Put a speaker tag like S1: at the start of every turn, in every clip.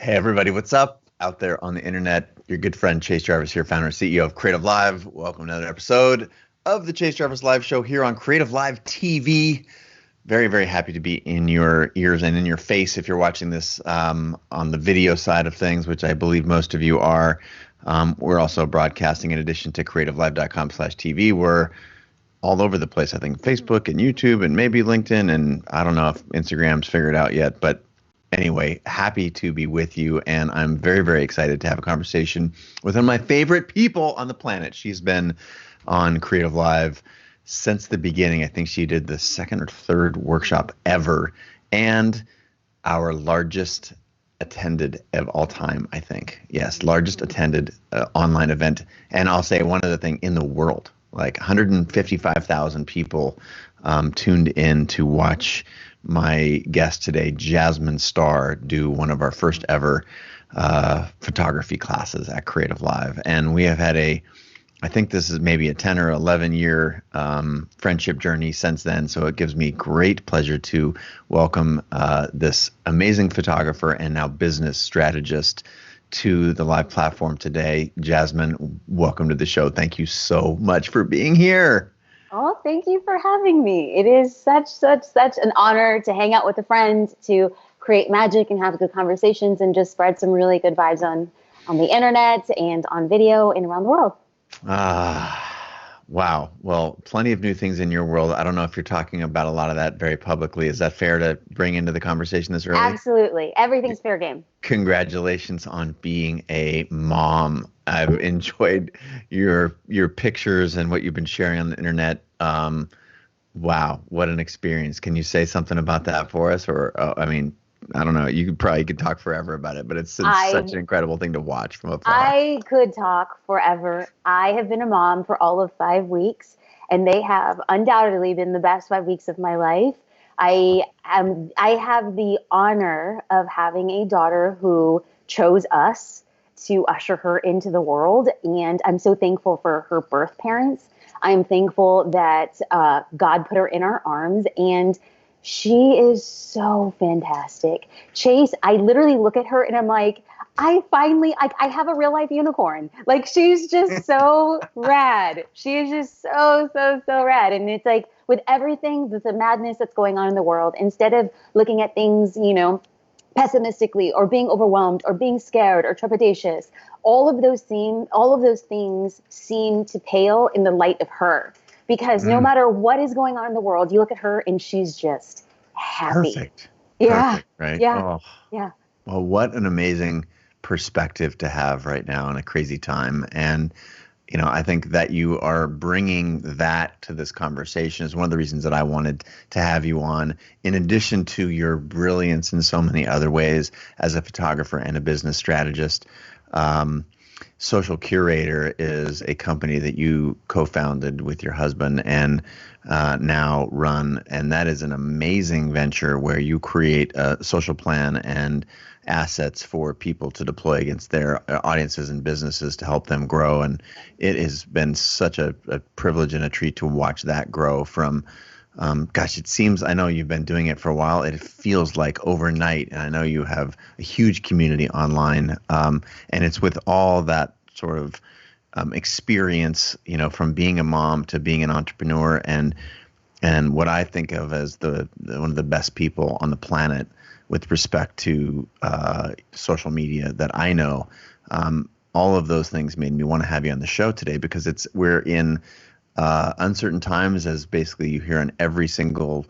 S1: Hey everybody, what's up out there on the internet? Your good friend Chase Jarvis here, founder and CEO of CreativeLive. Welcome to another episode of the Chase Jarvis Live Show here on CreativeLive TV. Very, very happy to be in your ears and in your face if you're watching this on the video side of things, which I believe most of you are. We're also broadcasting in addition to creativelive.com/TV. We're all over the place. I think Facebook and YouTube and maybe LinkedIn, and I don't know if Instagram's figured out yet, but anyway, happy to be with you, and I'm very, very excited to have a conversation with one of my favorite people on the planet. She's been on Creative Live since the beginning. I think she did the second or third workshop ever, and our largest attended of all time, I think. Yes, largest attended online event, and I'll say one other thing, in the world. Like 155,000 people tuned in to watch my guest today, Jasmine Star, do one of our first ever photography classes at Creative Live. And we have had I think this is maybe a 10 or 11 year friendship journey since then. So it gives me great pleasure to welcome this amazing photographer and now business strategist to the live platform today. Jasmine, welcome to the show. Thank you so much for being here.
S2: Oh, thank you for having me. It is such an honor to hang out with a friend, to create magic and have good conversations and just spread some really good vibes on the internet and on video and around the world.
S1: Wow. Well, plenty of new things in your world. I don't know if you're talking about a lot of that very publicly. Is that fair to bring into the conversation this early?
S2: Absolutely. Everything's fair game.
S1: Congratulations on being a mom. I've enjoyed your pictures and what you've been sharing on the internet. Wow, what an experience. Can you say something about that for us? Or, I don't know. You could talk forever about it, but it's such an incredible thing to watch from afar.
S2: I could talk forever. I have been a mom for all of 5 weeks, and they have undoubtedly been the best 5 weeks of my life. I have the honor of having a daughter who chose us to usher her into the world, and I'm so thankful for her birth parents. I'm thankful that God put her in our arms, and she is so fantastic. Chase, I literally look at her and I'm like, I have a real life unicorn. Like, she's just so rad. She is just so rad. And it's like, with everything, the madness that's going on in the world, instead of looking at things, pessimistically or being overwhelmed or being scared or trepidatious, all of those things seem to pale in the light of her. Because no matter what is going on in the world, you look at her and she's just happy.
S1: Perfect.
S2: Yeah.
S1: Perfect, right?
S2: Yeah.
S1: Oh.
S2: Yeah.
S1: Well, what an amazing perspective to have right now in a crazy time. And, I think that you are bringing that to this conversation is one of the reasons that I wanted to have you on, in addition to your brilliance in so many other ways as a photographer and a business strategist. Social Curator is a company that you co-founded with your husband and now run, and that is an amazing venture where you create a social plan and assets for people to deploy against their audiences and businesses to help them grow. And it has been such a privilege and a treat to watch that grow from it seems, I know you've been doing it for a while. It feels like overnight. And I know you have a huge community online. And it's with all that sort of experience, from being a mom to being an entrepreneur and what I think of as one of the best people on the planet with respect to social media that I know. All of those things made me want to have you on the show today because we're in uncertain times, as basically you hear on every single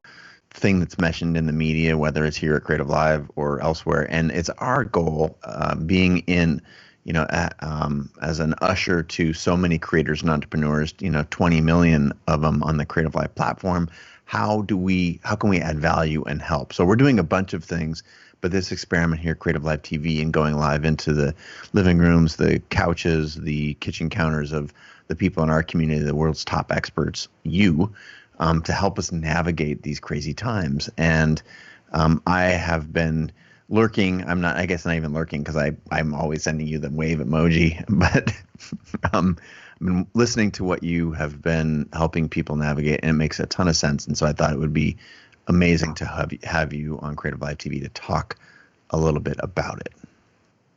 S1: thing that's mentioned in the media, whether it's here at Creative Live or elsewhere. And it's our goal, being in, as an usher to so many creators and entrepreneurs, 20 million of them on the Creative Live platform. How can we add value and help? So we're doing a bunch of things, but this experiment here, Creative Live TV, and going live into the living rooms, the couches, the kitchen counters of the people in our community, the world's top experts, to help us navigate these crazy times. And I have been lurking. I guess not even lurking, because I'm always sending you the wave emoji, but I've been listening to what you have been helping people navigate, and it makes a ton of sense. And so I thought it would be amazing to have you on Creative Live TV to talk a little bit about it.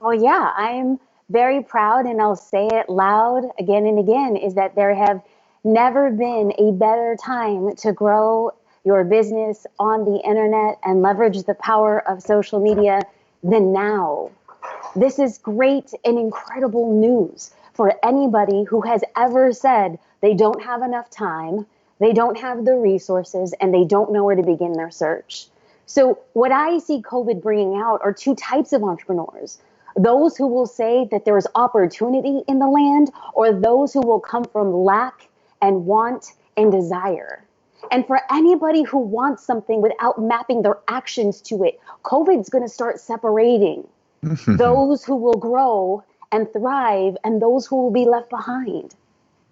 S2: Well, yeah, I'm very proud, and I'll say it loud again and again, is that there have never been a better time to grow your business on the internet and leverage the power of social media than now. This is great and incredible news for anybody who has ever said they don't have enough time, they don't have the resources, and they don't know where to begin their search. So what I see COVID bringing out are two types of entrepreneurs. Those who will say that there is opportunity in the land, or those who will come from lack and want and desire. And for anybody who wants something without mapping their actions to it, COVID's going to start separating those who will grow and thrive and those who will be left behind.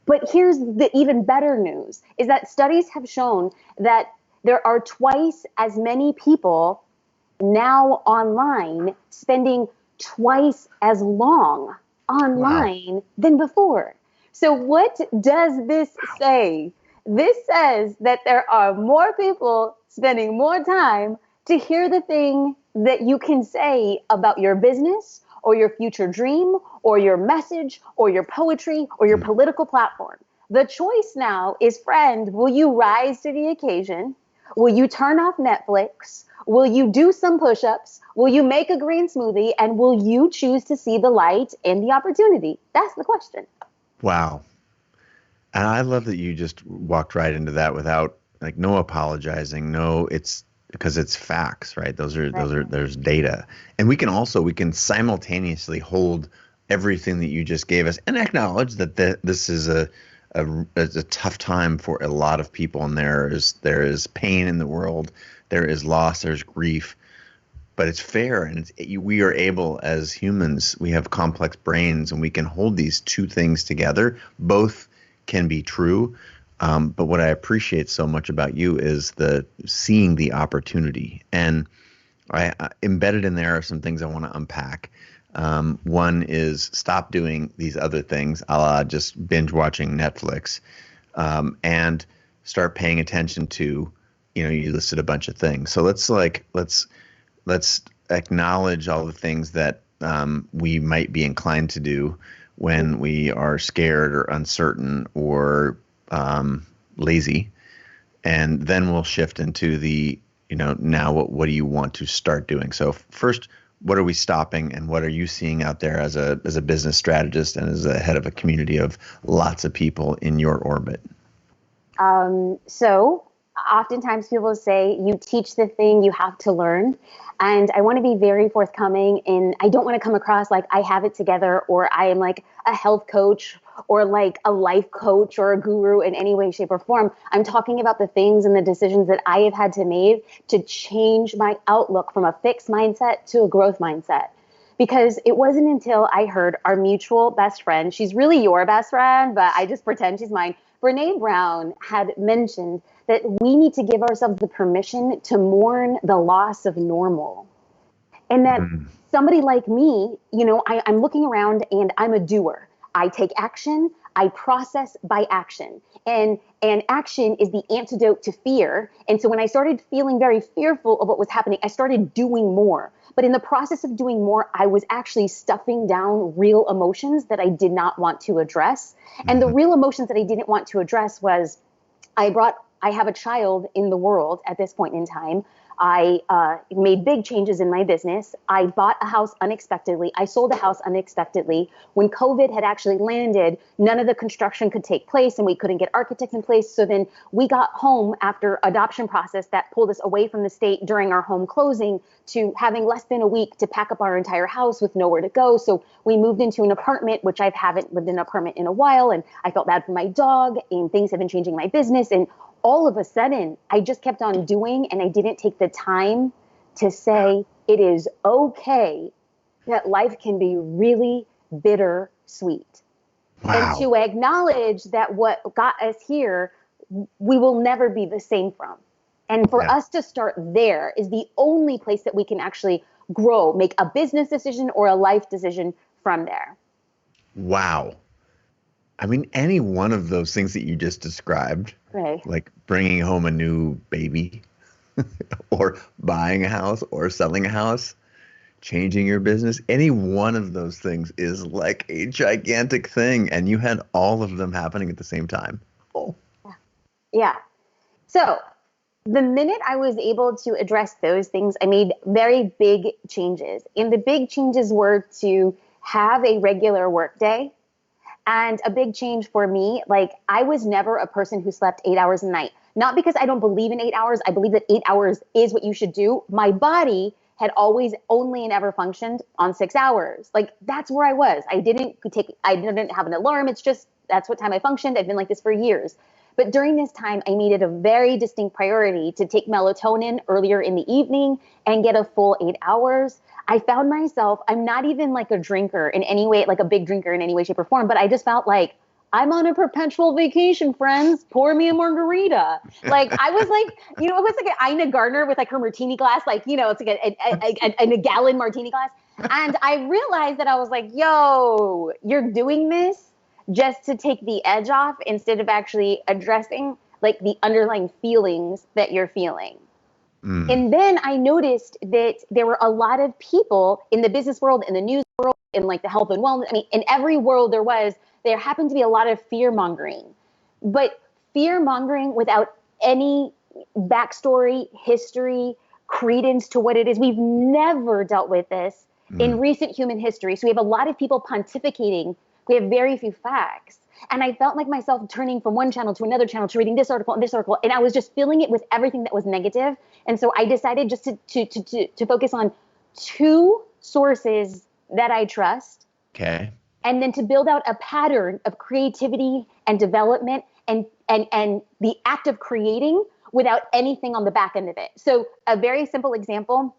S2: But here's the even better news, is that studies have shown that there are twice as many people now online spending twice as long online than before. So what does this say? This says that there are more people spending more time to hear the thing that you can say about your business or your future dream or your message or your poetry or your political platform. The choice now is, friend, will you rise to the occasion? Will you turn off Netflix? Will you do some push-ups? Will you make a green smoothie? And will you choose to see the light and the opportunity? That's the question.
S1: Wow. And I love that you just walked right into that without like no apologizing. No, it's because it's facts, right? There's data. And we can simultaneously hold everything that you just gave us and acknowledge that this is a tough time for a lot of people, and there is pain in the world, there is loss, there's grief, but it's fair, and we are able as humans, we have complex brains, and we can hold these two things together. Both can be true, but what I appreciate so much about you is the seeing the opportunity, and I embedded in there are some things I want to unpack. One is stop doing these other things, a la just binge watching Netflix, and start paying attention to, you listed a bunch of things. So let's acknowledge all the things that we might be inclined to do when we are scared or uncertain or lazy, and then we'll shift into the now what do you want to start doing? So first, what are we stopping, and what are you seeing out there as a business strategist and as a head of a community of lots of people in your orbit?
S2: So oftentimes people say you teach the thing you have to learn. And I want to be very forthcoming, and I don't want to come across like I have it together, or I am like a health coach or like a life coach or a guru in any way, shape, or form. I'm talking about the things and the decisions that I have had to make to change my outlook from a fixed mindset to a growth mindset. Because it wasn't until I heard our mutual best friend, she's really your best friend, but I just pretend she's mine, Brene Brown, had mentioned that we need to give ourselves the permission to mourn the loss of normal. And that somebody like me, I'm looking around and I'm a doer. I take action, I process by action. And action is the antidote to fear. And so when I started feeling very fearful of what was happening, I started doing more. But in the process of doing more, I was actually stuffing down real emotions that I did not want to address. And the real emotions that I didn't want to address was I have a child in the world at this point in time. I made big changes in my business. I bought a house unexpectedly. I sold a house unexpectedly. When COVID had actually landed, none of the construction could take place and we couldn't get architects in place. So then we got home after adoption process that pulled us away from the state during our home closing to having less than a week to pack up our entire house with nowhere to go. So we moved into an apartment, which I haven't lived in an apartment in a while. And I felt bad for my dog, and things have been changing my business. And all of a sudden, I just kept on doing, and I didn't take the time to say it is okay that life can be really bittersweet.
S1: Wow.
S2: And to acknowledge that what got us here, we will never be the same from. And for us to start there is the only place that we can actually grow, make a business decision or a life decision from there.
S1: Wow. I mean, any one of those things that you just described,
S2: right,
S1: like bringing home a new baby or buying a house or selling a house, changing your business, any one of those things is like a gigantic thing. And you had all of them happening at the same time. Oh.
S2: Yeah. So the minute I was able to address those things, I made very big changes. And the big changes were to have a regular work day. And a big change for me, like I was never a person who slept 8 hours a night. Not because I don't believe in 8 hours. I believe that 8 hours is what you should do. My body had always only and ever functioned on 6 hours. Like that's where I was. I didn't have an alarm. It's just, that's what time I functioned. I've been like this for years. But during this time, I made it a very distinct priority to take melatonin earlier in the evening and get a full 8 hours. I found myself, I'm not even like a drinker in any way, like a big drinker in any way, shape, or form, but I just felt like I'm on a perpetual vacation, friends. Pour me a margarita. Like I was like, it was like an Ina Gardner with like her martini glass, like, it's like a gallon martini glass. And I realized that I was like, yo, you're doing this just to take the edge off instead of actually addressing like the underlying feelings that you're feeling. And then I noticed that there were a lot of people in the business world, in the news world, in like the health and wellness. I mean, in every world there happened to be a lot of fear mongering, but fear mongering without any backstory, history, credence to what it is. We've never dealt with this in recent human history. So we have a lot of people pontificating. We have very few facts. And I felt like myself turning from one channel to another channel to reading this article and this article. And I was just filling it with everything that was negative. And so I decided just to focus on 2 sources that I trust.
S1: Okay.
S2: And then to build out a pattern of creativity and development and the act of creating without anything on the back end of it. So a very simple example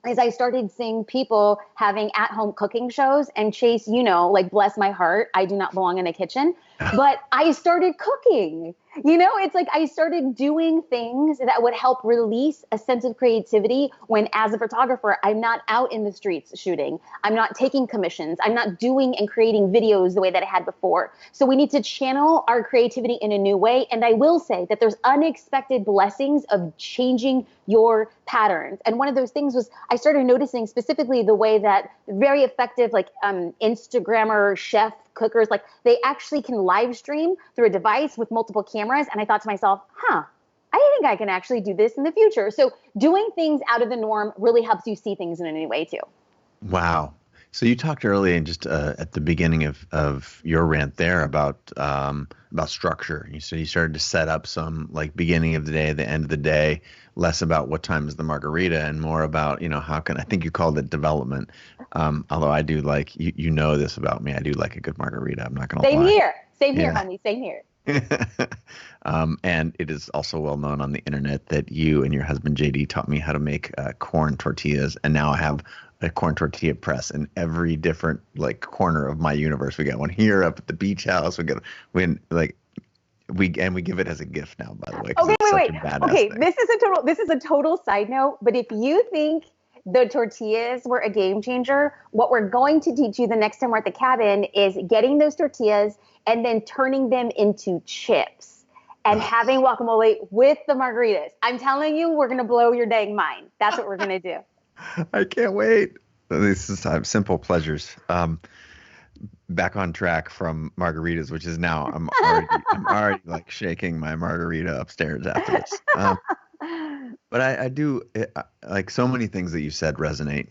S2: is I started seeing people having at-home cooking shows, and Chase, like bless my heart, I do not belong in a kitchen, but I started cooking. It's like I started doing things that would help release a sense of creativity when, as a photographer, I'm not out in the streets shooting. I'm not taking commissions. I'm not doing and creating videos the way that I had before. So we need to channel our creativity in a new way. And I will say that there's unexpected blessings of changing your patterns. And one of those things was I started noticing specifically the way that very effective, like Instagrammer, chef, cookers, like they actually can live stream through a device with multiple cameras. And I thought to myself, I think I can actually do this in the future. So doing things out of the norm really helps you see things in a new way too.
S1: Wow. So you talked earlier and just at the beginning of your rant there about structure. You said you started to set up some like beginning of the day, the end of the day, less about what time is the margarita and more about, how can, I think you called it development. Although I do like, this about me, I do like a good margarita. I'm not going to lie.
S2: Same here, honey. Same here.
S1: And it is also well known on the internet that you and your husband JD taught me how to make corn tortillas, and now I have a corn tortilla press in every different like corner of my universe. We got one here up at the beach house. We give it as a gift now, by the way.
S2: Okay, wait. Okay,
S1: thing.
S2: This is a total side note. But if you think the tortillas were a game changer, what we're going to teach you the next time we're at the cabin is getting those tortillas and then turning them into chips and having guacamole with the margaritas. I'm telling you, we're going to blow your dang mind. That's what we're going to do.
S1: I can't wait. This is simple pleasures. Back on track from margaritas, which is now I'm already like shaking my margarita upstairs after this. But I do like so many things that you said resonate.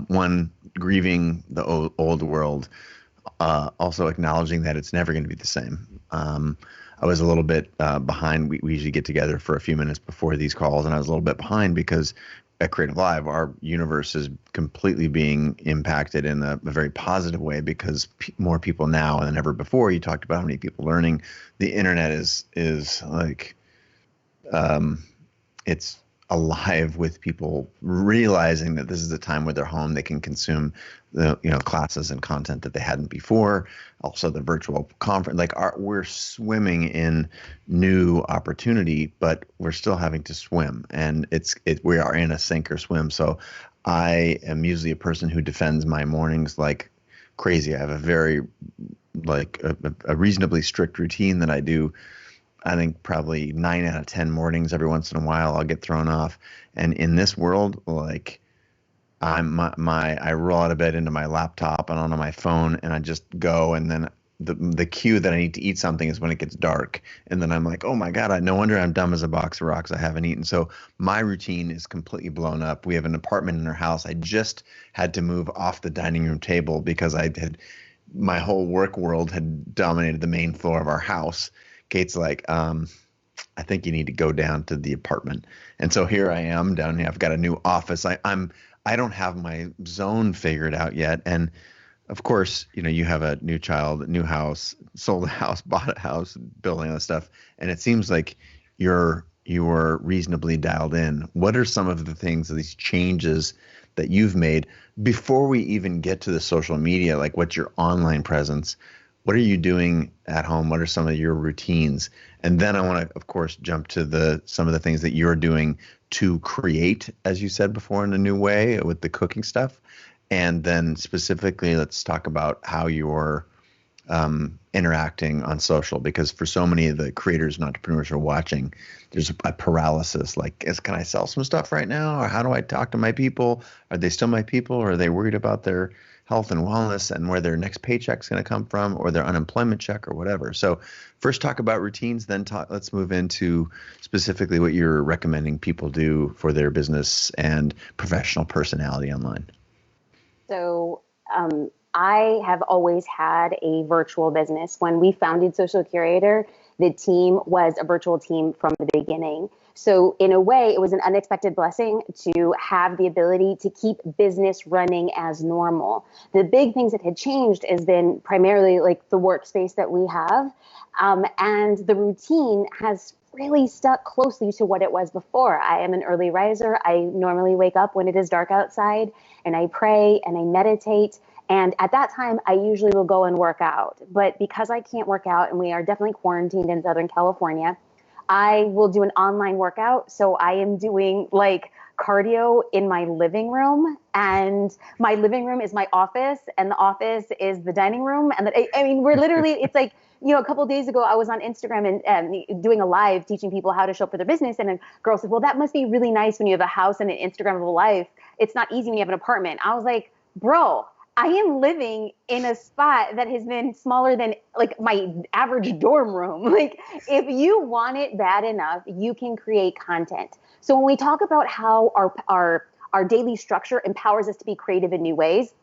S1: One, grieving the old world. Also acknowledging that it's never going to be the same. I was a little bit behind. We usually get together for a few minutes before these calls, and I was a little bit behind because at CreativeLive, our universe is completely being impacted in a very positive way because more people now than ever before. You talked about how many people learning. The internet is like, it's alive with people realizing that this is a time where they're home, they can consume the classes and content that they hadn't before. Also the virtual conference, like we're swimming in new opportunity, but we're still having to swim, and we are in a sink or swim. So I am usually a person who defends my mornings like crazy. I have a very like a reasonably strict routine that I do. I think probably 9 out of 10 mornings, every once in a while, I'll get thrown off. And in this world, like I roll out of bed into my laptop and onto my phone, and I just go, and then the cue that I need to eat something is when it gets dark, and then I'm like, oh my God, no wonder I'm dumb as a box of rocks. I haven't eaten. So my routine is completely blown up. We have an apartment in our house. I just had to move off the dining room table because my whole work world had dominated the main floor of our house. Kate's like, I think you need to go down to the apartment. And so here I am down here. I've got a new office. I don't have my zone figured out yet. And of course, you have a new child, a new house, sold a house, bought a house, building all this stuff. And it seems like you're reasonably dialed in. What are some of the things, these changes that you've made before we even get to the social media? Like, what's your online presence? What are you doing at home? What are some of your routines? And then I want to, of course, jump to some of the things that you're doing to create, as you said before, in a new way with the cooking stuff. And then specifically, let's talk about how you're interacting on social, because for so many of the creators and entrepreneurs who are watching, there's a paralysis. Like, can I sell some stuff right now? Or how do I talk to my people? Are they still my people? Or are they worried about their health and wellness and where their next paycheck's going to come from, or their unemployment check, or whatever? So first talk about routines, then let's move into specifically what you're recommending people do for their business and professional personality online.
S2: So I have always had a virtual business. When we founded Social Curator, the team was a virtual team from the beginning. So in a way, it was an unexpected blessing to have the ability to keep business running as normal. The big things that had changed has been primarily like the workspace that we have. And the routine has really stuck closely to what it was before. I am an early riser. I normally wake up when it is dark outside, and I pray and I meditate. And at that time, I usually will go and work out. But because I can't work out, and we are definitely quarantined in Southern California, I will do an online workout. So I am doing like cardio in my living room, and my living room is my office, and the office is the dining room. And I mean, we're literally, it's like, a couple of days ago, I was on Instagram and doing a live teaching people how to show up for their business. And a girl said, well, that must be really nice when you have a house and an Instagrammable life. It's not easy when you have an apartment. I was like, bro, I am living in a spot that has been smaller than like my average dorm room. Like, if you want it bad enough, you can create content. So when we talk about how our daily structure empowers us to be creative in new ways,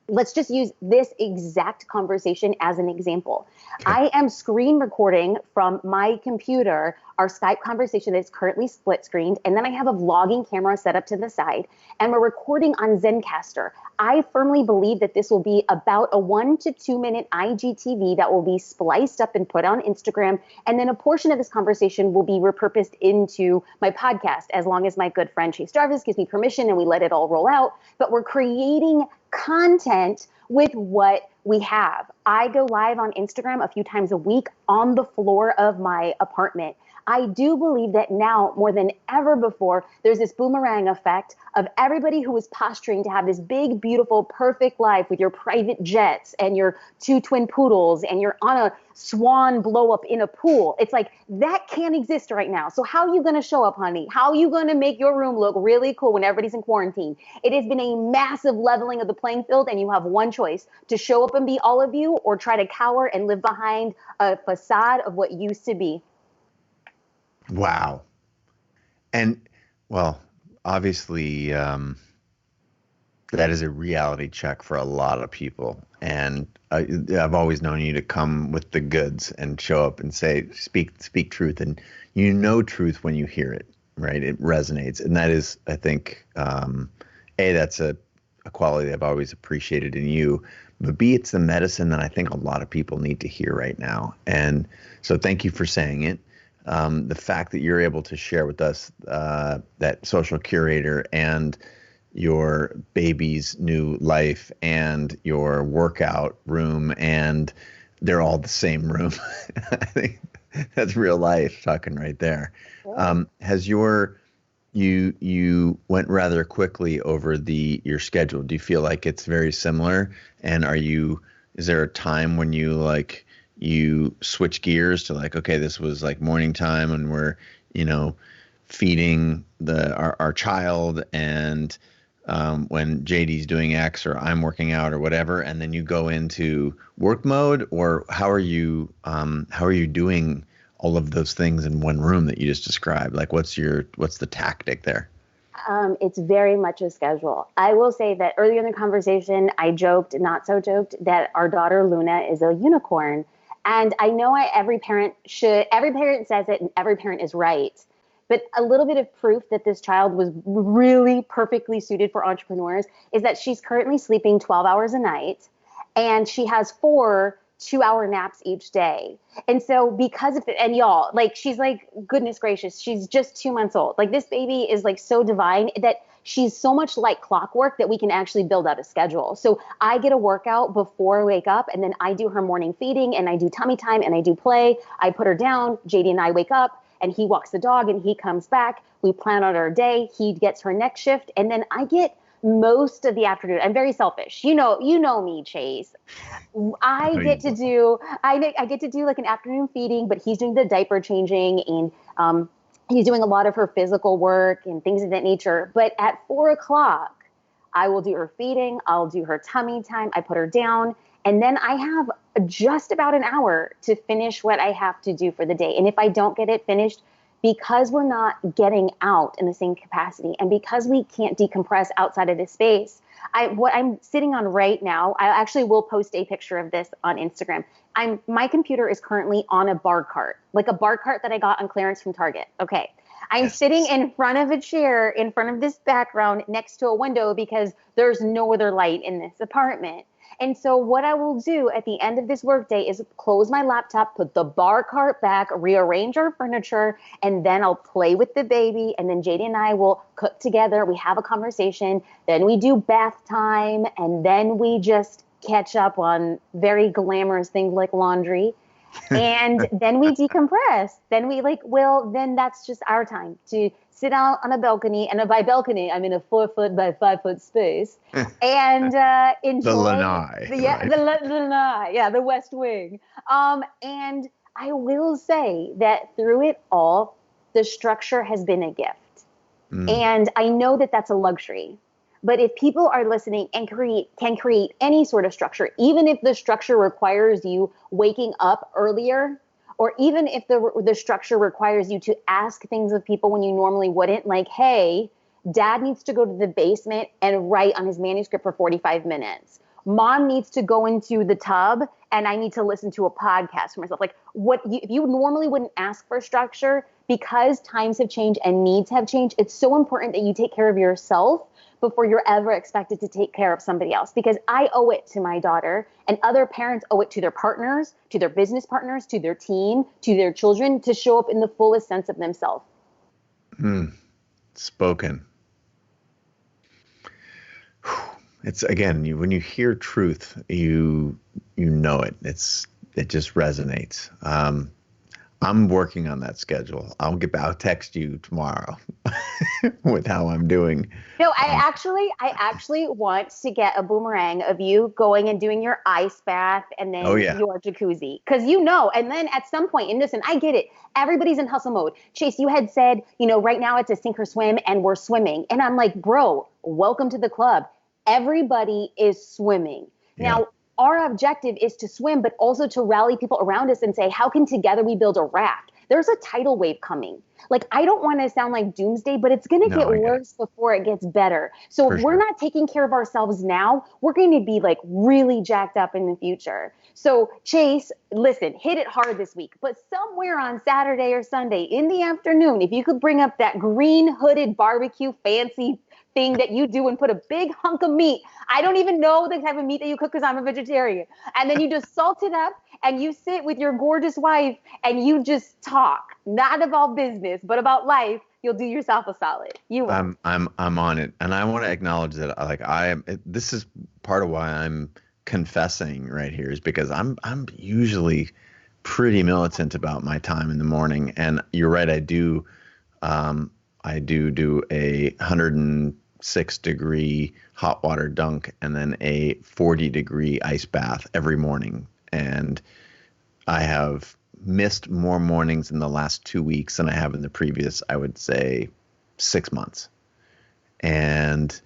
S2: let's just use this exact conversation as an example. Okay. I am screen recording from my computer our Skype conversation that's currently split screened, and then I have a vlogging camera set up to the side, and we're recording on Zencaster. I firmly believe that this will be about a 1 to 2 minute IGTV that will be spliced up and put on Instagram, and then a portion of this conversation will be repurposed into my podcast, as long as my good friend Chase Jarvis gives me permission and we let it all roll out. But we're creating content with what we have. I go live on Instagram a few times a week on the floor of my apartment. I do believe that now more than ever before, there's this boomerang effect of everybody who is posturing to have this big, beautiful, perfect life with your private jets and your 2 twin poodles and you're on a swan blow up in a pool. It's like, that can't exist right now. So how are you going to show up, honey? How are you going to make your room look really cool when everybody's in quarantine? It has been a massive leveling of the playing field, and you have one choice: to show up and be all of you, or try to cower and live behind a facade of what used to be.
S1: Wow. And, well, obviously, that is a reality check for a lot of people. And I've always known you to come with the goods and show up and speak truth. And truth when you hear it, right? It resonates. And that is, I think, that's a quality that I've always appreciated in you. But B, it's the medicine that I think a lot of people need to hear right now. And so thank you for saying it. The fact that you're able to share with us that Social Curator and your baby's new life and your workout room, and they're all the same room. I think that's real life talking right there. Yeah. You went rather quickly over your schedule. Do you feel like it's very similar? And is there a time when you switch gears to like, okay, this was like morning time and we're, feeding our child, and when JD's doing X or I'm working out or whatever, and then you go into work mode, or how are you doing all of those things in one room that you just described? Like, what's the tactic there?
S2: It's very much a schedule. I will say that earlier in the conversation, I joked, not so joked, that our daughter Luna is a unicorn. And I know every parent says it and every parent is right. But a little bit of proof that this child was really perfectly suited for entrepreneurs is that she's currently sleeping 12 hours a night, and she has 4 2-hour naps each day. And so because of it, and y'all, like, she's like, goodness gracious, she's just 2 months old. Like, this baby is like so divine that she's so much like clockwork that we can actually build out a schedule. So I get a workout before I wake up, and then I do her morning feeding, and I do tummy time, and I do play. I put her down. JD and I wake up, and he walks the dog, and he comes back. We plan out our day. He gets her next shift, and then I get most of the afternoon. I'm very selfish. You know me, Chase. I get to do like an afternoon feeding, but he's doing the diaper changing, and he's doing a lot of her physical work and things of that nature. But at 4 o'clock, I will do her feeding. I'll do her tummy time. I put her down, and then I have just about an hour to finish what I have to do for the day. And if I don't get it finished, because we're not getting out in the same capacity, and because we can't decompress outside of this space, what I'm sitting on right now, I actually will post a picture of this on Instagram. My computer is currently on a bar cart, like a bar cart that I got on clearance from Target. Okay. I'm sitting in front of a chair, in front of this background next to a window, because there's no other light in this apartment. And so what I will do at the end of this workday is close my laptop, put the bar cart back, rearrange our furniture, and then I'll play with the baby. And then JD and I will cook together. We have a conversation. Then we do bath time. And then we just catch up on very glamorous things like laundry. And then we decompress. Then then that's just our time to sit out on a balcony. And by balcony, I'm in a 4 foot by 5 foot space, and enjoy
S1: The lanai.
S2: The lanai, the West Wing. And I will say that through it all, the structure has been a gift. And I know that that's a luxury. But if people are listening and can create any sort of structure, even if the structure requires you waking up earlier, or even if the structure requires you to ask things of people when you normally wouldn't, like, hey, dad needs to go to the basement and write on his manuscript for 45 minutes. Mom needs to go into the tub and I need to listen to a podcast for myself. Like, if you normally wouldn't ask for structure, because times have changed and needs have changed, it's so important that you take care of yourself before you're ever expected to take care of somebody else. Because I owe it to my daughter, and other parents owe it to their partners, to their business partners, to their team, to their children, to show up in the fullest sense of themselves.
S1: Spoken. It's, again, when you hear truth, you know it. It just resonates. I'm working on that schedule. I'll text you tomorrow with how I'm doing.
S2: No, I actually want to get a boomerang of you going and doing your ice bath and then your jacuzzi. Because and then at some point, and listen, I get it. Everybody's in hustle mode. Chase, you had said, right now it's a sink or swim and we're swimming. And I'm like, bro, welcome to the club. Everybody is swimming. Yeah. Now, our objective is to swim, but also to rally people around us and say, how can together we build a raft? There's a tidal wave coming. Like, I don't want to sound like doomsday, but it's going to get worse before it gets better. So if we're not taking care of ourselves now, we're going to be like really jacked up in the future. So Chase, listen, hit it hard this week, but somewhere on Saturday or Sunday in the afternoon, if you could bring up that green hooded barbecue fancy thing that you do and put a big hunk of meat. I don't even know the type of meat that you cook because I'm a vegetarian. And then you just salt it up and you sit with your gorgeous wife and you just talk, not about business, but about life. You'll do yourself a solid. You will.
S1: I'm on it. And I want to acknowledge that this is part of why I'm confessing right here, is because I'm usually pretty militant about my time in the morning. And you're right, I do do a 106-degree hot water dunk and then a 40-degree ice bath every morning. And I have missed more mornings in the last 2 weeks than I have in the previous, I would say, 6 months. And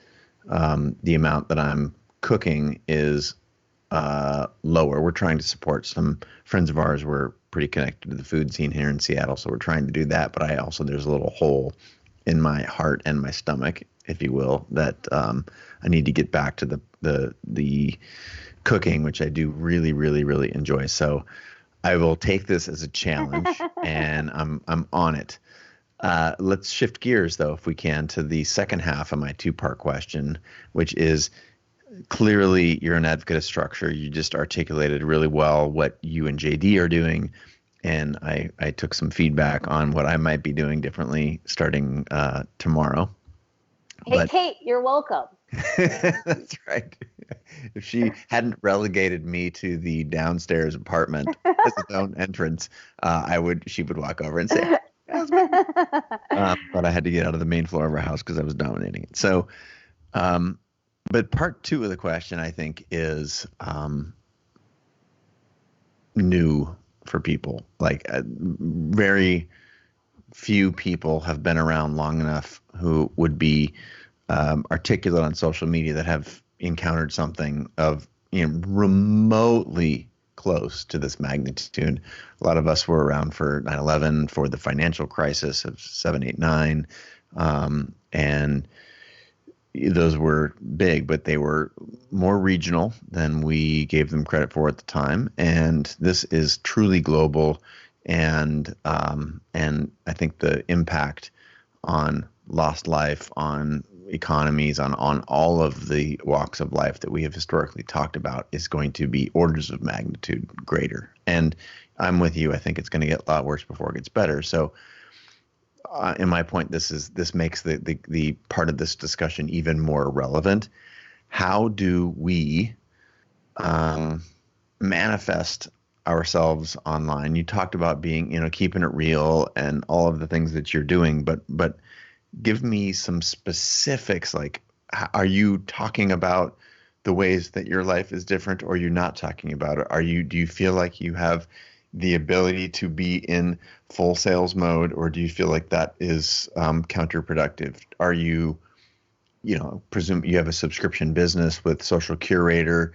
S1: the amount that I'm cooking is lower. We're trying to support some friends of ours. We're pretty connected to the food scene here in Seattle, so we're trying to do that. But there's a little hole in my heart and my stomach, if you will, that I need to get back to the cooking, which I do really, really, really enjoy. So I will take this as a challenge, and I'm on it. Let's shift gears, though, if we can, to the second half of my two-part question, which is clearly you're an advocate of structure. You just articulated really well what you and JD are doing. And I took some feedback on what I might be doing differently starting tomorrow.
S2: Hey, Kate, you're welcome.
S1: That's right. If she hadn't relegated me to the downstairs apartment as its own entrance, she would walk over and say, but I had to get out of the main floor of our house because I was dominating it. So, but part two of the question, I think, is new for people. Like very few people have been around long enough who would be articulate on social media that have encountered something of remotely close to this magnitude. A lot of us were around for 9/11, for the financial crisis of 7, 8, 9, and those were big, but they were more regional than we gave them credit for at the time. And this is truly global, and I think the impact on lost life, on economies, on all of the walks of life that we have historically talked about is going to be orders of magnitude greater. And I'm with you. I think it's going to get a lot worse before it gets better. So in my point, this makes the part of this discussion even more relevant. How do we manifest ourselves online? You talked about being, keeping it real and all of the things that you're doing, but give me some specifics. Like, are you talking about the ways that your life is different, or are you not talking about it? Do you feel like you have the ability to be in full sales mode, or do you feel like that is counterproductive? Are you, presume you have a subscription business with Social Curator?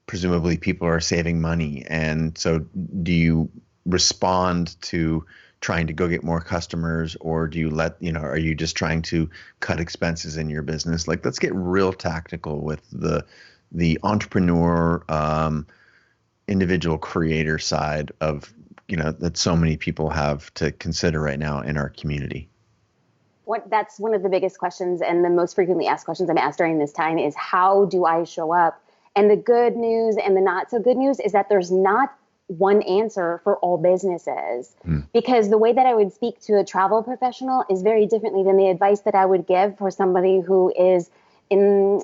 S1: Presumably people are saving money. And so do you respond to trying to go get more customers, or do you are you just trying to cut expenses in your business? Like, let's get real tactical with the entrepreneur, individual creator side of, that so many people have to consider right now in our community.
S2: That's one of the biggest questions, and the most frequently asked questions I'm asked during this time is, how do I show up? And the good news and the not so good news is that there's not one answer for all businesses, because the way that I would speak to a travel professional is very differently than the advice that I would give for somebody who is in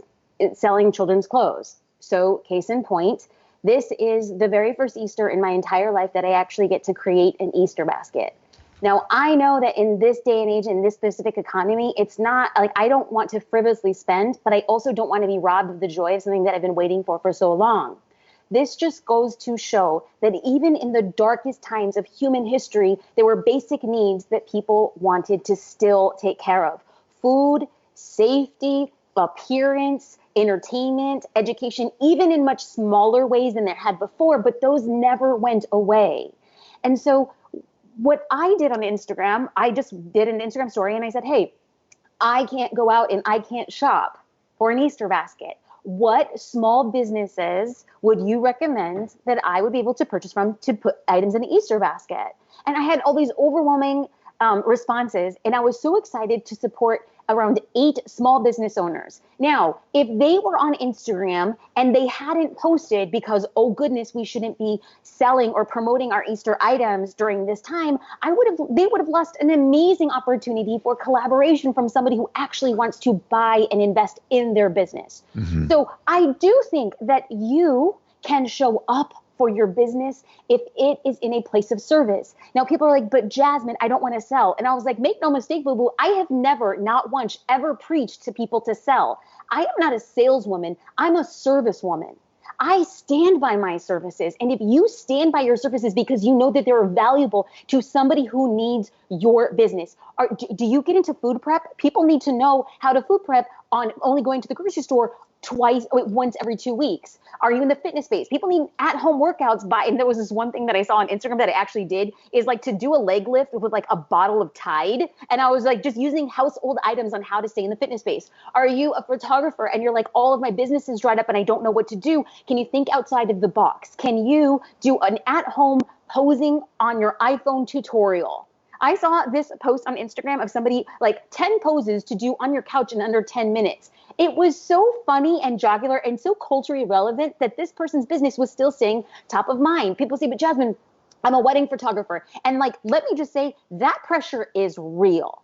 S2: selling children's clothes. So case in point, this is the very first Easter in my entire life that I actually get to create an Easter basket. Now, I know that in this day and age, in this specific economy, it's not like I don't want to frivolously spend, but I also don't want to be robbed of the joy of something that I've been waiting for so long. This just goes to show that even in the darkest times of human history, there were basic needs that people wanted to still take care of. Food, safety, appearance, entertainment, education, even in much smaller ways than there had before, but those never went away. And so what I did on Instagram, I just did an Instagram story and I said, hey, I can't go out and I can't shop for an Easter basket. What small businesses would you recommend that I would be able to purchase from to put items in the Easter basket? And I had all these overwhelming responses, and I was so excited to support around 8 small business owners. Now, if they were on Instagram and they hadn't posted because, oh goodness, we shouldn't be selling or promoting our Easter items during this time, they would have lost an amazing opportunity for collaboration from somebody who actually wants to buy and invest in their business. Mm-hmm. So I do think that you can show up for your business if it is in a place of service. Now, people are like, but Jasmine, I don't want to sell. And I was like, make no mistake, boo-boo, I have never, not once, ever preached to people to sell. I am not a saleswoman. I'm a service woman. I stand by my services. And if you stand by your services because you know that they're valuable to somebody who needs your business, do you get into food prep? People need to know how to food prep on only going to the grocery store once every 2 weeks. Are you in the fitness space? People need at-home workouts and there was this one thing that I saw on Instagram that I actually did is like to do a leg lift with like a bottle of Tide. And I was like just using household items on how to stay in the fitness space. Are you a photographer and you're like, all of my business is dried up and I don't know what to do? Can you think outside of the box? Can you do an at-home posing on your iPhone tutorial? I saw this post on Instagram of somebody like 10 poses to do on your couch in under 10 minutes. It was so funny and jocular and so culturally relevant that this person's business was still staying top of mind. People say, but Jasmine, I'm a wedding photographer. And like, let me just say that pressure is real.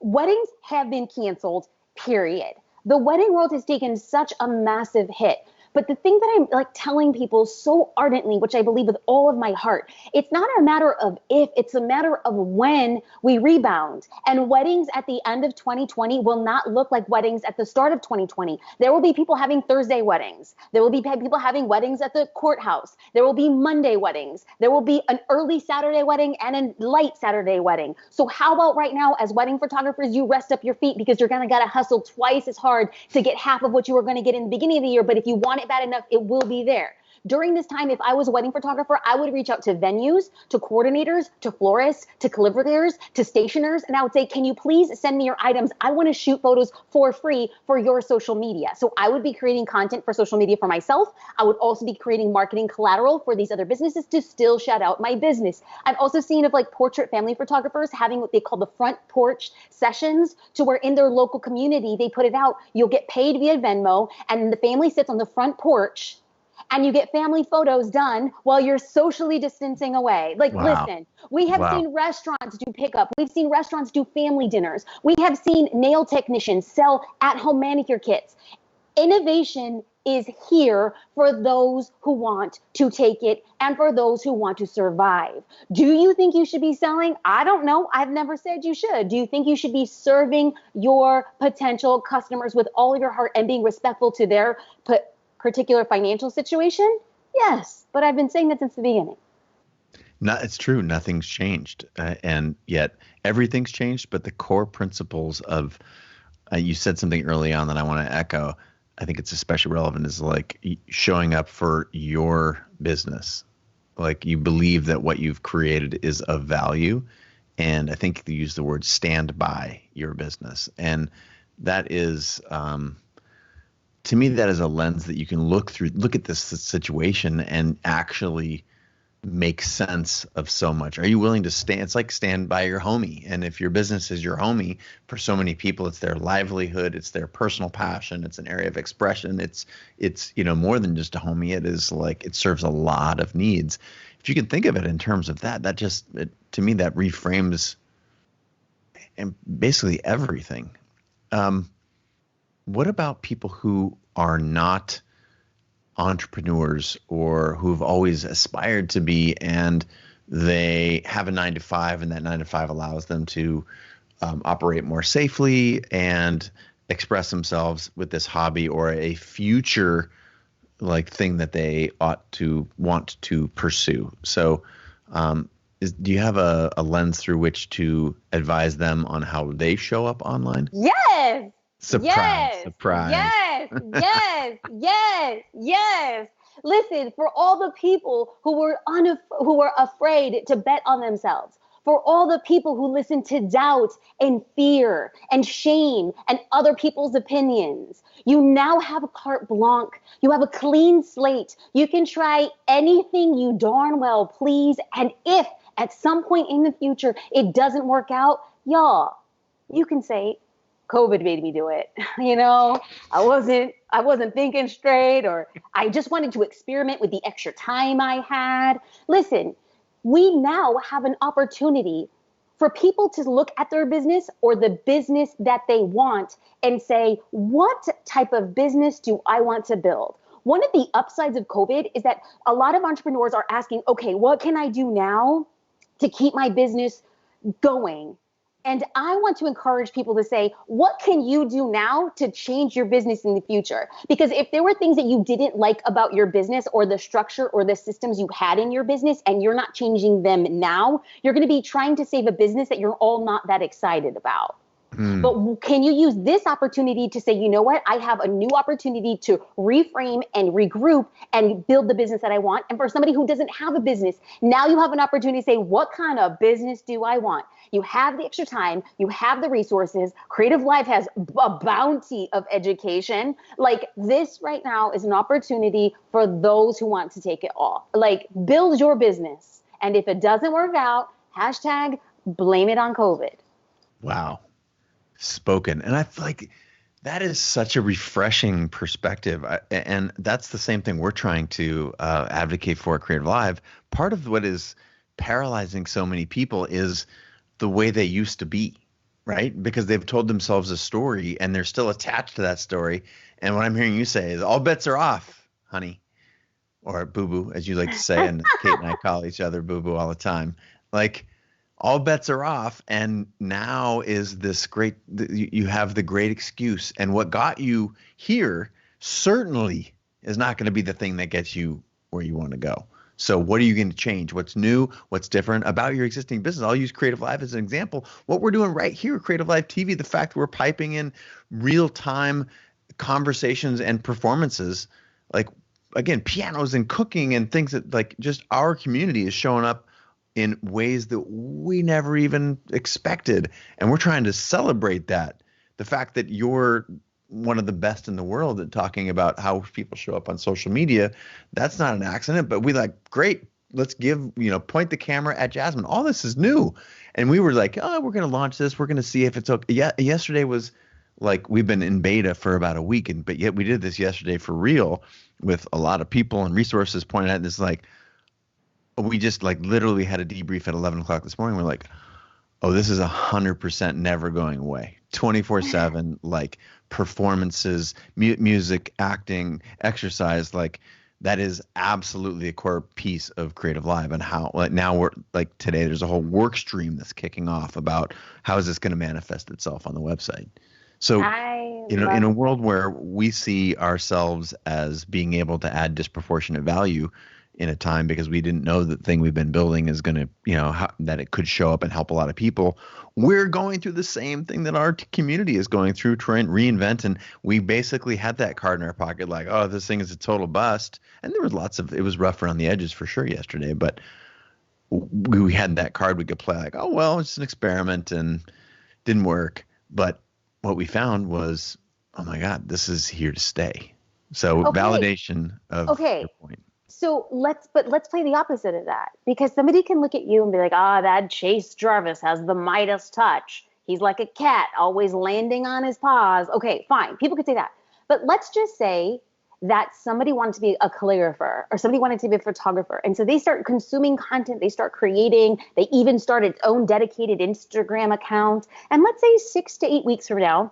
S2: Weddings have been canceled, period. The wedding world has taken such a massive hit. But the thing that I'm like telling people so ardently, which I believe with all of my heart, it's not a matter of if, it's a matter of when we rebound. And weddings at the end of 2020 will not look like weddings at the start of 2020. There will be people having Thursday weddings. There will be people having weddings at the courthouse. There will be Monday weddings. There will be an early Saturday wedding and a late Saturday wedding. So how about right now, as wedding photographers, you rest up your feet because you're going to got to hustle twice as hard to get half of what you were going to get in the beginning of the year. But if you want it bad enough, it will be there. During this time, if I was a wedding photographer, I would reach out to venues, to coordinators, to florists, to calligraphers, to stationers, and I would say, can you please send me your items? I want to shoot photos for free for your social media. So I would be creating content for social media for myself. I would also be creating marketing collateral for these other businesses to still shout out my business. I've also seen of like portrait family photographers having what they call the front porch sessions, to where in their local community, they put it out. You'll get paid via Venmo, and the family sits on the front porch and you get family photos done while you're socially distancing away. Like,
S1: Wow.
S2: listen, we have seen restaurants do pickup. We've seen restaurants do family dinners. We have seen nail technicians sell at-home manicure kits. Innovation is here for those who want to take it and for those who want to survive. Do you think you should be selling? I don't know. I've never said you should. Do you think you should be serving your potential customers with all of your heart and being respectful to their particular financial situation? Yes, but I've been saying that since the beginning.
S1: No, it's true. Nothing's changed, and yet everything's changed. But the core principles of you said something early on that I want to echo. I think it's especially relevant is like showing up for your business. Like you believe that what you've created is of value, and I think you use the word stand by your business, and that is. To me, that is a lens that you can look at this situation and actually make sense of so much. Are you willing to stand? It's like stand by your homie. And if your business is your homie, for so many people, it's their livelihood, it's their personal passion, it's an area of expression. It's more than just a homie. It is like it serves a lot of needs. If you can think of it in terms of that to me, that reframes and basically everything. What about people who are not entrepreneurs or who've always aspired to be, and they have a 9-to-5, and that 9-to-5 allows them to operate more safely and express themselves with this hobby or a future like thing that they want to pursue? So do you have a lens through which to advise them on how they show up online?
S2: Yes.
S1: Surprise.
S2: Yes. Listen, for all the people who were afraid to bet on themselves, for all the people who listen to doubt and fear and shame and other people's opinions, you now have a carte blanche. You have a clean slate. You can try anything you darn well please. And if at some point in the future it doesn't work out, y'all, you can say, COVID made me do it. I wasn't thinking straight, or I just wanted to experiment with the extra time I had. Listen, we now have an opportunity for people to look at their business or the business that they want and say, what type of business do I want to build? One of the upsides of COVID is that a lot of entrepreneurs are asking, okay, what can I do now to keep my business going And I want to encourage people to say, what can you do now to change your business in the future? Because if there were things that you didn't like about your business or the structure or the systems you had in your business and you're not changing them now, you're going to be trying to save a business that you're all not that excited about. But can you use this opportunity to say, you know what, I have a new opportunity to reframe and regroup and build the business that I want. And for somebody who doesn't have a business, now you have an opportunity to say, what kind of business do I want? You have the extra time, you have the resources. CreativeLive has a bounty of education. Like, this right now is an opportunity for those who want to take it all. Like, build your business. And if it doesn't work out, hashtag blame it on COVID.
S1: Wow. Spoken. And I feel like that is such a refreshing perspective. And that's the same thing we're trying to advocate for at CreativeLive. Part of what is paralyzing so many people is the way they used to be, right? Because they've told themselves a story and they're still attached to that story. And what I'm hearing you say is all bets are off, honey, or boo-boo, as you like to say. And Kate and I call each other boo-boo all the time. Like, all bets are off, and now is this great, you have the great excuse. And what got you here certainly is not going to be the thing that gets you where you want to go. So what are you going to change? What's new? What's different about your existing business? I'll use CreativeLive as an example. What we're doing right here at CreativeLive TV, the fact that we're piping in real-time conversations and performances, like, again, pianos and cooking and things that, like, just our community is showing up in ways that we never even expected. And we're trying to celebrate that. The fact that you're one of the best in the world at talking about how people show up on social media, that's not an accident, but we like, great, let's point the camera at Jasmine. All this is new. And we were like, oh, we're going to launch this. We're going to see if it's okay. Yeah, yesterday was like, we've been in beta for about a week, but yet we did this yesterday for real with a lot of people and resources pointed at this. Like, we just like literally had a debrief at 11 o'clock this morning. We're like, oh, this is 100% never going away. 24/7, like performances, music, acting, exercise, like that is absolutely a core piece of CreativeLive. And how, like, now we're like, today there's a whole work stream that's kicking off about how is this going to manifest itself on the website. So, in a world where we see ourselves as being able to add disproportionate value in a time because we didn't know the thing we've been building is going to, that it could show up and help a lot of people. We're going through the same thing that our community is going through, trying to reinvent. And we basically had that card in our pocket, like, oh, this thing is a total bust. And there was it was rough around the edges for sure yesterday, but we had that card we could play like, oh, well, it's an experiment and didn't work. But what we found was, oh my God, this is here to stay. So validation of your point.
S2: So let's play the opposite of that, because somebody can look at you and be like, that Chase Jarvis has the Midas touch. He's like a cat, always landing on his paws. Okay, fine. People could say that. But let's just say that somebody wanted to be a calligrapher or somebody wanted to be a photographer. And so they start consuming content. They start creating. They even start its own dedicated Instagram account. And let's say 6 to 8 weeks from now,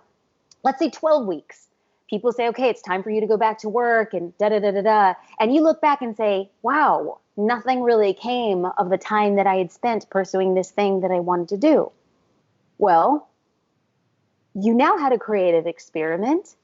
S2: let's say 12 weeks. People say, okay, it's time for you to go back to work and da-da-da-da-da. And you look back and say, wow, nothing really came of the time that I had spent pursuing this thing that I wanted to do. Well, you now had a creative experiment.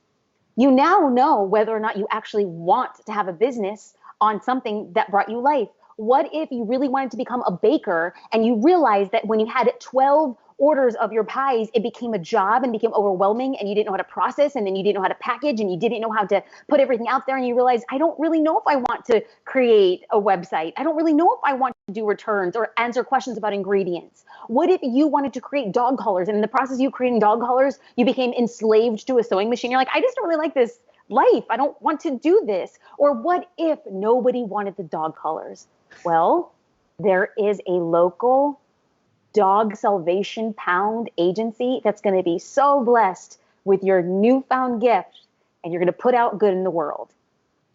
S2: You now know whether or not you actually want to have a business on something that brought you life. What if you really wanted to become a baker and you realized that when you had 12 orders of your pies, it became a job and became overwhelming and you didn't know how to process and then you didn't know how to package and you didn't know how to put everything out there and you realized, I don't really know if I want to create a website. I don't really know if I want to do returns or answer questions about ingredients. What if you wanted to create dog collars and in the process of you creating dog collars, you became enslaved to a sewing machine? You're like, I just don't really like this life. I don't want to do this. Or what if nobody wanted the dog collars? Well, there is a local dog salvation pound agency that's going to be so blessed with your newfound gift and you're going to put out good in the world.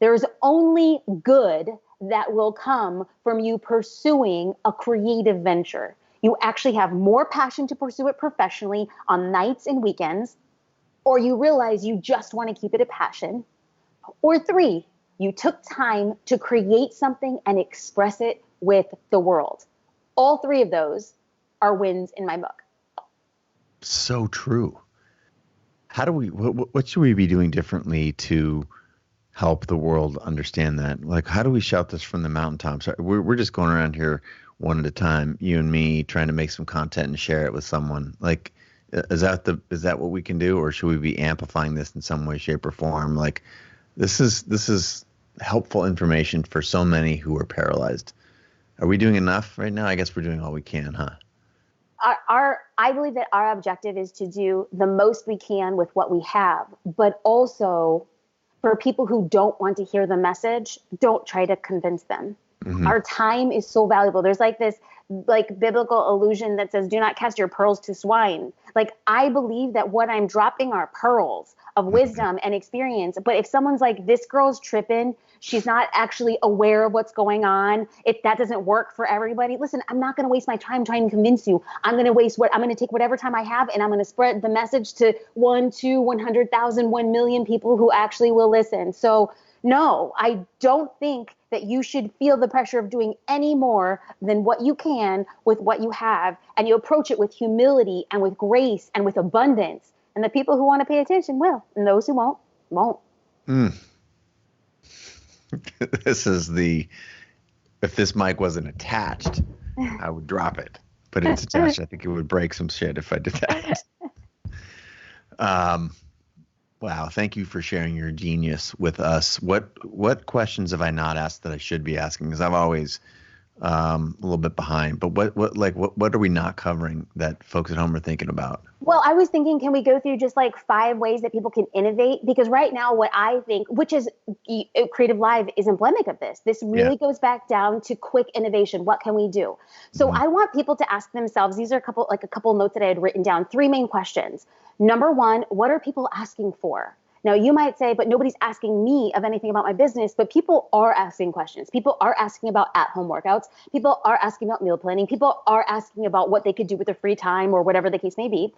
S2: There's only good that will come from you pursuing a creative venture. You actually have more passion to pursue it professionally on nights and weekends, or you realize you just want to keep it a passion, or 3, you took time to create something and express it with the world. All 3 of those are wins in my book.
S1: So true. How do we, what should we be doing differently to help the world understand that? Like, how do we shout this from the mountaintops? We're just going around here one at a time, you and me, trying to make some content and share it with someone. Like, is that what we can do, or should we be amplifying this in some way, shape, or form? Like, this is helpful information for so many who are paralyzed. Are we doing enough right now? I guess we're doing all we can, huh?
S2: I believe that our objective is to do the most we can with what we have, but also for people who don't want to hear the message, don't try to convince them. Mm-hmm. Our time is so valuable. There's like this like biblical allusion that says, do not cast your pearls to swine. Like, I believe that what I'm dropping are pearls of wisdom and experience. But if someone's like, this girl's tripping, she's not actually aware of what's going on, if that doesn't work for everybody, listen, I'm not going to waste my time trying to convince you. I'm going to take whatever time I have, and I'm going to spread the message to 1, 2, 100,000, 1 million people who actually will listen. So no, I don't think that you should feel the pressure of doing any more than what you can with what you have. And you approach it with humility and with grace and with abundance. And the people who want to pay attention will, and those who won't.
S1: This is if this mic wasn't attached, I would drop it. But it's attached. I think it would break some shit if I did that. Wow. Thank you for sharing your genius with us. What questions have I not asked that I should be asking? Because I'm always a little bit behind. But what are we not covering that folks at home are thinking about?
S2: Well, I was thinking, can we go through just like 5 ways that people can innovate? Because right now, what I think, which is CreativeLive is emblematic of this. This really goes back down to quick innovation. What can we do? So I want people to ask themselves, these are a couple notes that I had written down, 3 main questions. Number 1, what are people asking for? Now, you might say, but nobody's asking me of anything about my business, but people are asking questions. People are asking about at-home workouts. People are asking about meal planning. People are asking about what they could do with their free time or whatever the case may be.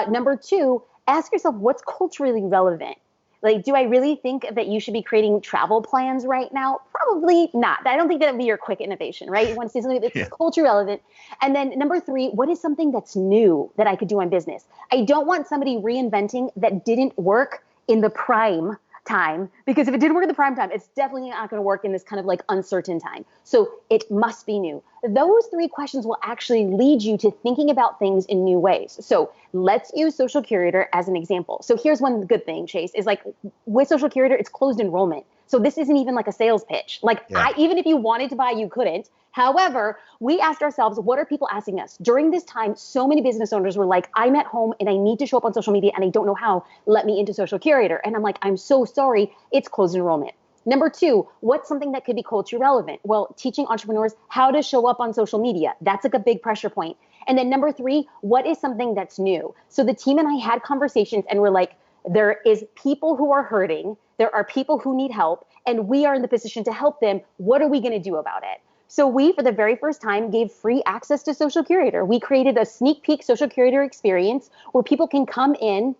S2: Number 2, ask yourself, what's culturally relevant? Like, do I really think that you should be creating travel plans right now? Probably not. I don't think that would be your quick innovation, right? You want to say something that's culture relevant. And then number 3, what is something that's new that I could do on business? I don't want somebody reinventing that didn't work in the prime time, because if it didn't work in the prime time, it's definitely not going to work in this kind of like uncertain time. So it must be new. Those 3 questions will actually lead you to thinking about things in new ways. So let's use Social Curator as an example. So here's one good thing, Chase, is like with Social Curator, it's closed enrollment. So this isn't even like a sales pitch. Like even if you wanted to buy, you couldn't. However, we asked ourselves, what are people asking us? During this time, so many business owners were like, I'm at home and I need to show up on social media and I don't know how. Let me into Social Curator. And I'm like, I'm so sorry, it's closed enrollment. Number 2, what's something that could be culture relevant? Well, teaching entrepreneurs how to show up on social media. That's like a big pressure point. And then number 3, what is something that's new? So the team and I had conversations and we're like, there is people who are hurting. There are people who need help, and we are in the position to help them. What are we going to do about it? So we, for the very first time, gave free access to Social Curator. We created a sneak peek Social Curator experience where people can come in,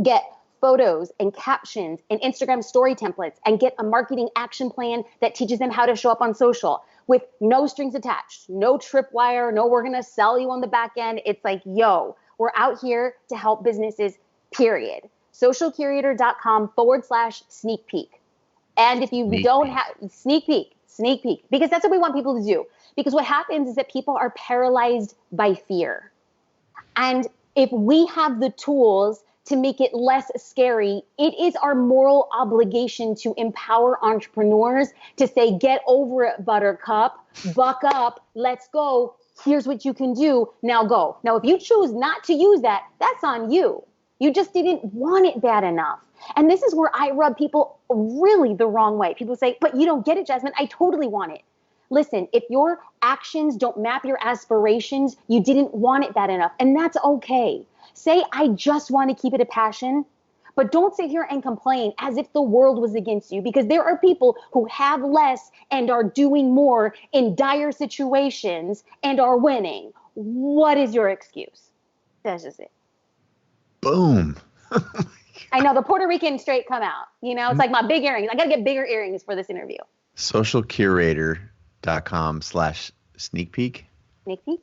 S2: get photos and captions and Instagram story templates, and get a marketing action plan that teaches them how to show up on social with no strings attached, no tripwire, no we're going to sell you on the back end. It's like, yo, we're out here to help businesses, period. Socialcurator.com/sneak peek. And if you don't have sneak peek, because that's what we want people to do. Because what happens is that people are paralyzed by fear. And if we have the tools to make it less scary, it is our moral obligation to empower entrepreneurs to say, get over it, buttercup, buck up, let's go. Here's what you can do. Now go. Now, if you choose not to use that, that's on you. You just didn't want it bad enough. And this is where I rub people really the wrong way. People say, but you don't get it, Jasmine. I totally want it. Listen, if your actions don't map your aspirations, you didn't want it bad enough. And that's okay. Say, I just want to keep it a passion, but don't sit here and complain as if the world was against you, because there are people who have less and are doing more in dire situations and are winning. What is your excuse? That's just it.
S1: Boom.
S2: I know, the Puerto Rican straight come out. You know, it's like my big earrings. I got to get bigger earrings for this interview.
S1: Socialcurator.com/sneak peek.
S2: Sneak peek?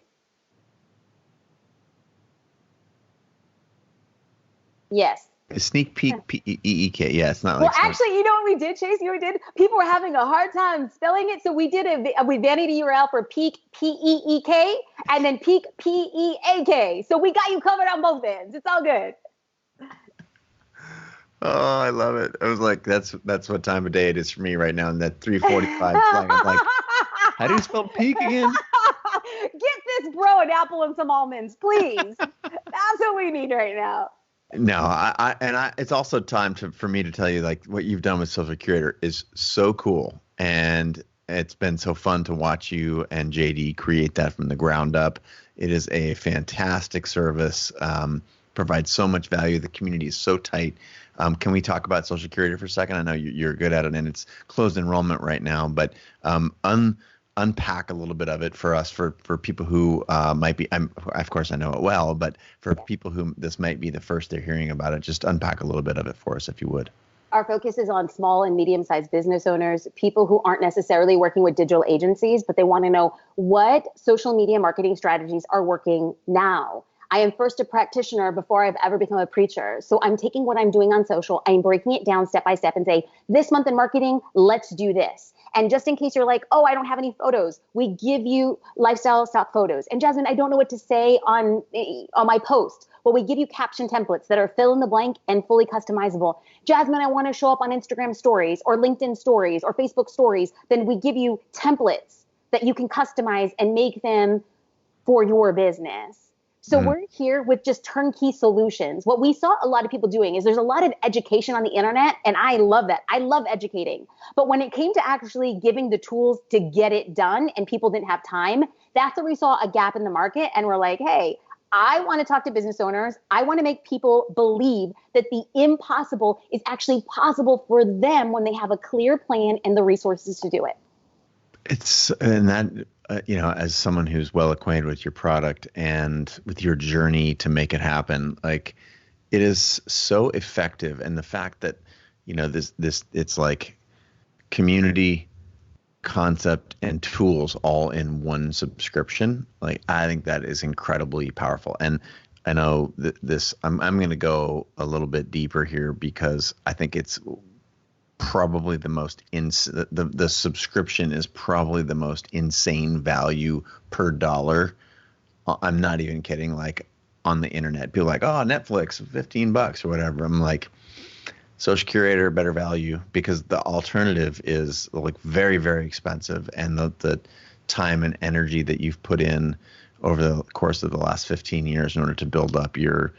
S2: Yes.
S1: Sneak peek, P-E-E-K. Yeah, it's not
S2: Well,
S1: like
S2: actually, you know what we did, Chase? You know what we did? People were having a hard time spelling it, so we did a vanity URL for peak, P-E-E-K, and then peak, P-E-A-K. So we got you covered on both ends. It's all good.
S1: Oh, I love it. I was like, that's what time of day it is for me right now. And that 3:45 slang. I'm like, how do you spell peak again?
S2: Get this bro an apple and some almonds, please. That's what we need right now.
S1: No, it's also time for me to tell you, like, what you've done with Social Curator is so cool, and it's been so fun to watch you and JD create that from the ground up. It is a fantastic service, provides so much value. The community is so tight. Can we talk about Social Curator for a second? I know you're good at it, and it's closed enrollment right now, but unpack a little bit of it for us, for people who might be, of course I know it well, but for people who this might be the first they're hearing about it, just unpack a little bit of it for us, if you would.
S2: Our focus is on small and medium-sized business owners, people who aren't necessarily working with digital agencies, but they want to know what social media marketing strategies are working now. I am first a practitioner before I've ever become a preacher. So I'm taking what I'm doing on social, I'm breaking it down step by step and say, this month in marketing, let's do this. And just in case you're like, oh, I don't have any photos, we give you lifestyle stock photos. And Jasmine, I don't know what to say on my post. Well, we give you caption templates that are fill in the blank and fully customizable. Jasmine, I want to show up on Instagram stories or LinkedIn stories or Facebook stories. Then we give you templates that you can customize and make them for your business. So we're here with just turnkey solutions. What we saw a lot of people doing is there's a lot of education on the internet, and I love that. I love educating. But when it came to actually giving the tools to get it done and people didn't have time, that's where we saw a gap in the market. And we're like, hey, I want to talk to business owners. I want to make people believe that the impossible is actually possible for them when they have a clear plan and the resources to do it.
S1: And that, as someone who's well acquainted with your product and with your journey to make it happen, like, it is so effective. And the fact that, it's like community, concept, and tools all in one subscription. Like, I think that is incredibly powerful. And I know I'm going to go a little bit deeper here because I think it's probably the most the subscription is probably the most insane value per dollar. I'm not even kidding. Like, on the internet, people are like, oh, Netflix, $15 or whatever. I'm like, Social Curator, better value, because the alternative is like very, very expensive. And the time and energy that you've put in over the course of the last 15 years in order to build up your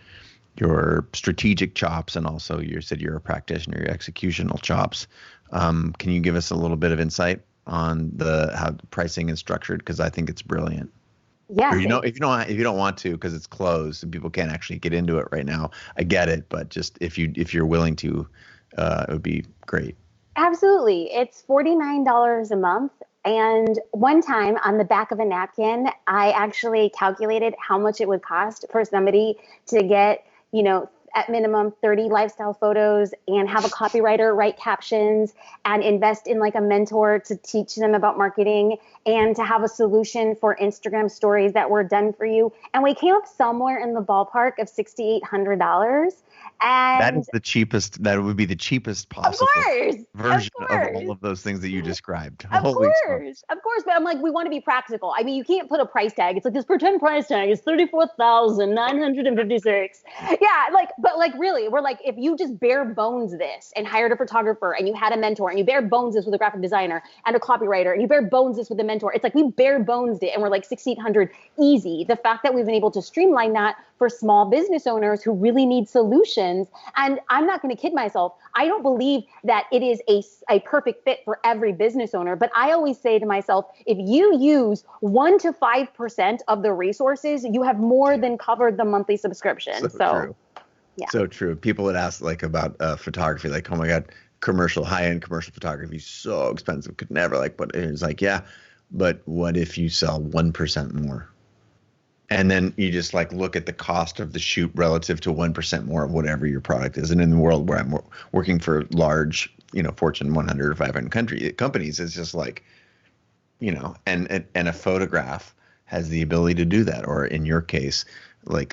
S1: strategic chops, and also you said you're a practitioner, your executional chops. Can you give us a little bit of insight on how the pricing is structured? Because I think it's brilliant.
S2: Yeah.
S1: Or, if you don't want to, because it's closed and people can't actually get into it right now, I get it. But just if you're willing to, it would be great.
S2: Absolutely. It's $49 a month. And one time on the back of a napkin, I actually calculated how much it would cost for somebody to get, at minimum 30 lifestyle photos and have a copywriter write captions and invest in like a mentor to teach them about marketing and to have a solution for Instagram stories that were done for you. And we came up somewhere in the ballpark of $6,800. And
S1: that is the cheapest. That would be the cheapest possible version of all of those things that you described.
S2: Of course. But I'm like, we want to be practical. I mean, you can't put a price tag. It's like this pretend price tag is $34,956. Yeah, but really, we're like, if you just bare bones this and hired a photographer and you had a mentor and you bare bones this with a graphic designer and a copywriter and you bare bones this with a mentor, it's like we bare bones it and we're like 6,800 easy. The fact that we've been able to streamline that for small business owners who really need solutions. And I'm not going to kid myself. I don't believe that it is a perfect fit for every business owner. But I always say to myself, if you use 1 to 5% of the resources, you have more than covered the monthly subscription. So
S1: true. Yeah. So true. People would ask like about photography, like, oh my God, high-end commercial photography is so expensive, could never but it's like, yeah, but what if you sell 1% more? And then you just look at the cost of the shoot relative to 1% more of whatever your product is. And in the world where I'm working for large, Fortune 100 or 500 companies, it's just and a photograph has the ability to do that. Or in your case,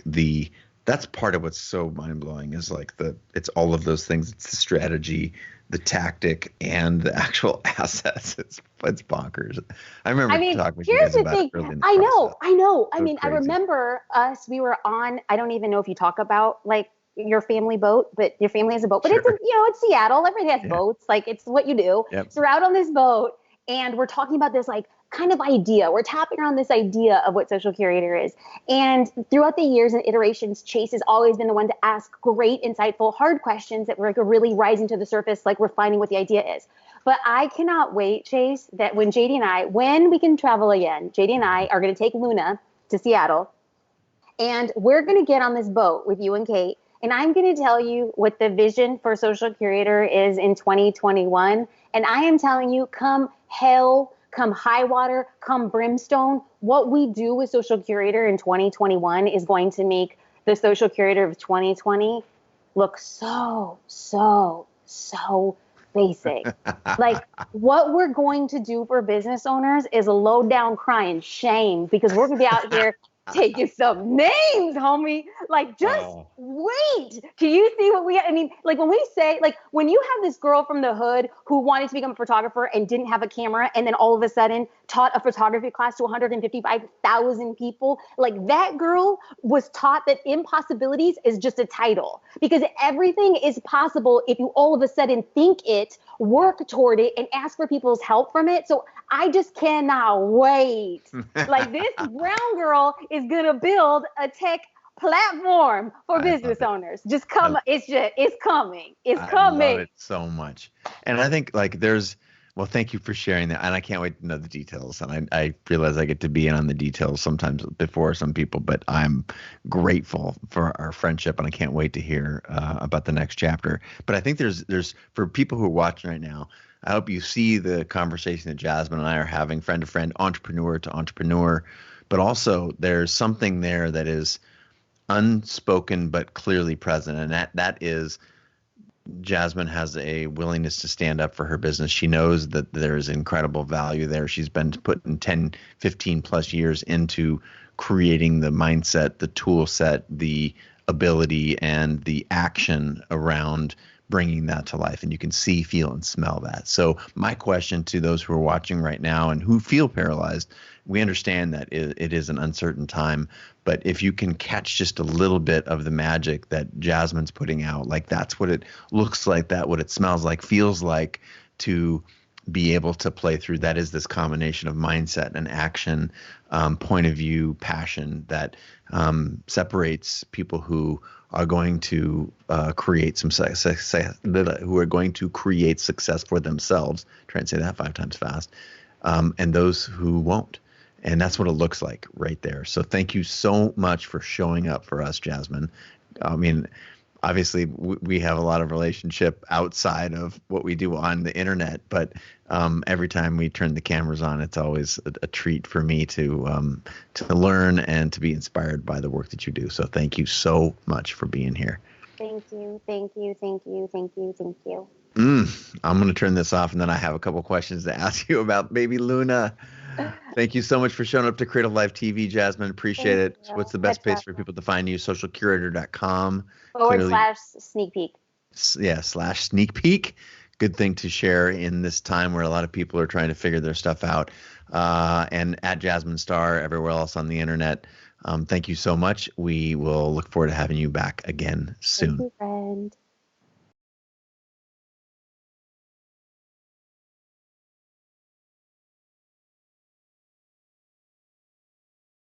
S1: the That's part of what's so mind blowing is like it's all of those things. It's the strategy, the tactic, and the actual assets. It's bonkers. I
S2: I
S1: remember
S2: mean,
S1: talking with you
S2: here's
S1: guys
S2: the
S1: about it
S2: thing.
S1: early in the
S2: I
S1: process.
S2: know, I know. I
S1: So
S2: mean, I
S1: crazy.
S2: remember us, we were on, I don't even know if you talk about like your family boat, but your family has a boat, but it's,
S1: Sure.
S2: it's Seattle. Everybody has
S1: Yeah.
S2: boats. Like it's what you do.
S1: Yep.
S2: So we're out on this boat and we're talking about this like kind of idea. We're tapping around this idea of what social curator is. And throughout the years and iterations, Chase has always been the one to ask great, insightful, hard questions that were like really rising to the surface, like refining what the idea is. But I cannot wait, Chase, that when we can travel again, JD and I are going to take Luna to Seattle and we're going to get on this boat with you and Kate. And I'm going to tell you what the vision for Social Curator is in 2021. And I am telling you, come hell, come high water, come brimstone, what we do with Social Curator in 2021 is going to make the Social Curator of 2020 look so, so, so basic. Like what we're going to do for business owners is low down crying shame because we're going to be out here taking some names, homie. Like, just wait. Can you see what I mean, like when we say, like when you have this girl from the hood who wanted to become a photographer and didn't have a camera and then all of a sudden taught a photography class to 155,000 people, like that girl was taught that impossibilities is just a title because everything is possible if you all of a sudden think it, work toward it, and ask for people's help from it. So I just cannot wait. Like this brown girl is going to build a tech platform for business owners. Just come. It's coming. It's coming.
S1: I love it so much. And I think like well, thank you for sharing that. And I can't wait to know the details. And I realize I get to be in on the details sometimes before some people, but I'm grateful for our friendship and I can't wait to hear about the next chapter. But I think there's for people who are watching right now, I hope you see the conversation that Jasmine and I are having, friend to friend, entrepreneur to entrepreneur, but also there's something there that is unspoken but clearly present, and that is Jasmine has a willingness to stand up for her business. She knows that there's incredible value there. She's been putting 10, 15 plus years into creating the mindset, the tool set, the ability, and the action around bringing that to life. And you can see, feel, and smell that. So my question to those who are watching right now and who feel paralyzed, we understand that it is an uncertain time, but if you can catch just a little bit of the magic that Jasmine's putting out, like that's what it looks like, that what it smells like, feels like, to be able to play through, that is this combination of mindset and action, point of view, passion that separates people who are going to create some success, who are going to create success for themselves. Try and say that 5 times fast, and those who won't. And that's what it looks like right there. So thank you so much for showing up for us, Jasmine. I mean, obviously we have a lot of relationship outside of what we do on the internet, but every time we turn the cameras on, it's always a treat for me to learn and to be inspired by the work that you do. So thank you so much for being here.
S2: Thank you. Thank you. Thank you. Thank you. Thank you.
S1: I'm going to turn this off and then I have a couple questions to ask you about baby Luna. Thank you so much for showing up to CreativeLive TV, Jasmine. Appreciate it. What's the best place for people to find you? Socialcurator.com.
S2: /sneak peek.
S1: Yeah, /sneak peek. Good thing to share in this time where a lot of people are trying to figure their stuff out. And at Jasmine Star, everywhere else on the internet. Thank you so much. We will look forward to having you back again soon.
S2: Thank you, friend.